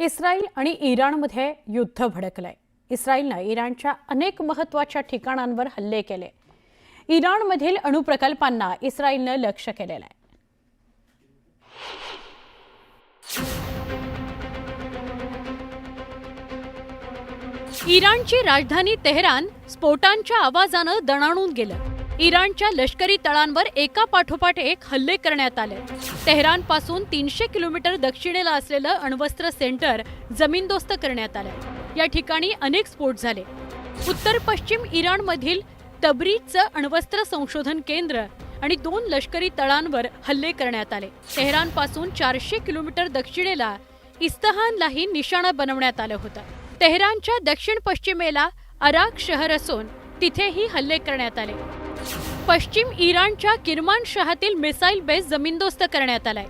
Israel आणि इराणमध्ये युद्ध भडकलंय। इस्रायलने इराणच्या अनेक महत्त्वाच्या ठिकाणांवर हल्ले केले। इराणमधील अणुप्रकल्पांना इस्रायलने लक्ष्य केलेलं आहे। इराणची राजधानी तेहरान स्फोटांच्या आवाजाने दणाणून गेलं। इराणच्या लष्करी तळांवर एका पाठोपाठ एक हल्ले करण्यात आले। तेहरानपासून 300 किलोमीटर दक्षिणेला असलेलं अण्वस्त्र सेंटर जमीनदोस्त करण्यात आलं। या ठिकाणी अनेक स्फोट झाले। उत्तर पश्चिम इराणमधील तब्रीजचं अण्वस्त्र संशोधन केंद्र आणि 2 लष्करी तळांवर हल्ले करण्यात आले। तेहरानपासून 400 किलोमीटर दक्षिणेला इस्फहानलाही निशाणा बनवण्यात आलं होतं। तेहरानच्या दक्षिण पश्चिमेला अराक शहर असून तिथेही हल्ले करण्यात आले। पश्चिम इराणच्या किरमान शहरातील मिसाईल बेस जमीनदोस्त करण्यात आलाय।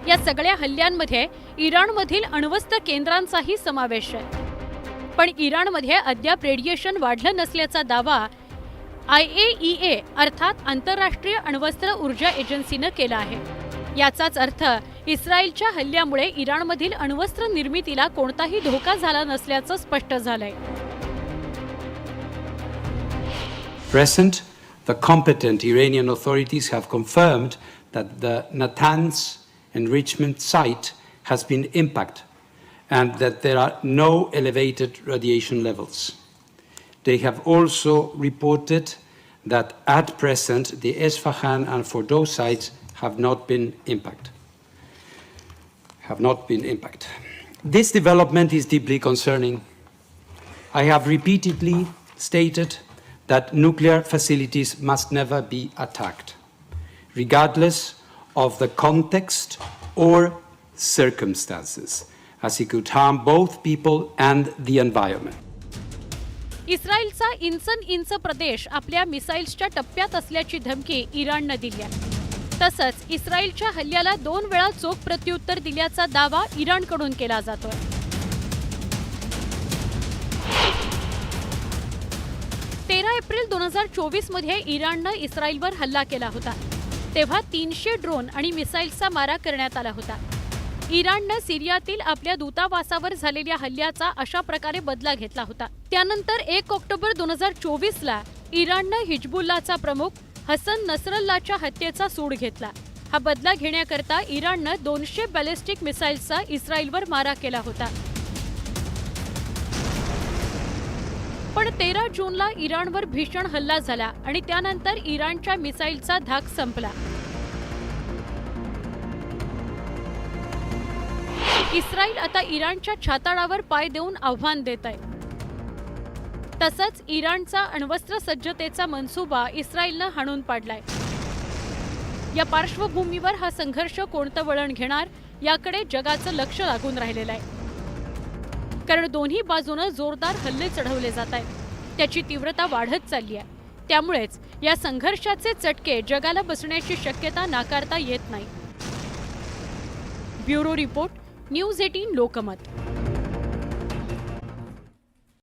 या सगळ्या हल्ल्यांमध्ये इराणमधील अण्वस्त्र केंद्रांचाही समावेश आहे। पण इराणमध्ये अद्याप रेडिएशन वाढलं नसल्याचा दावा IAEA अर्थात आंतरराष्ट्रीय अण्वस्त्र ऊर्जा एजन्सीने केला आहे। याचाच अर्थ इस्रायलच्या हल्ल्यामुळे इराणमधील अण्वस्त्र निर्मितीला कोणताही धोका झाला नसल्याचं स्पष्ट झालंय। Present, the competent Iranian authorities have confirmed that the Natanz enrichment site has been impacted and that there are no elevated radiation levels. They have also reported that at present the Isfahan and Fordow sites have not been impacted. This development is deeply concerning. I have repeatedly stated that nuclear facilities must never be attacked, regardless of the context or circumstances, as it could harm both people and the environment. इस्रायलचा inch प्रदेश आपल्या मिसाईल्सच्या टप्प्यात असल्याची धमकी इराणने दिली आहे। तसंच इस्रायलच्या हल्ल्याला 2 वेळा चोख प्रत्युत्तर दिल्याचा दावा इराणकडून केला जातोय। 13 एप्रिल 2024 मध्ये इराणने इस्रायलवर हल्ला केला होता। तेव्हा 300 ड्रोन आणि मिसाईल्सचा मारा करण्यात आला होता। इराणने सिरियातील आपल्या दूतावासावर झालेल्या हल्ल्याचा अशा प्रकारे बदला घेतला होता। त्यानंतर 1 ऑक्टोबर 2024 ला इराणने हिजबुल्लाचा प्रमुख हसन नसरल्लाच्या हत्येचा सूड घेतला। हा बदला घेण्याकरता इराणने 200 बॅलिस्टिक मिसाईल्सचा इस्रायलवर मारा केला होता। पण 13 जूनला इराणवर भीषण हल्ला झाला आणि त्यानंतर इराणच्या मिसाईलचा धाक संपला। इस्रायल आता इराणच्या छाताडावर पाय देऊन आव्हान देत आहे। तसंच इराणचा अण्वस्त्र सज्जतेचा मनसुबा इस्रायलने हाणून पाडलाय। या पार्श्वभूमीवर हा संघर्ष कोणतं वळण घेणार याकडे जगाचं लक्ष लागून राहिलेलं आहे। कारण दोन्ही बाजूने जोरदार हल्ले चढवले जात आहेत। त्याची तीव्रता वाढत चालली आहे। त्यामुळेच या संघर्षाचे चटके जगाला बसण्याची शक्यता नाकारता येत नाही। Bureau report, news 18 Lokmat.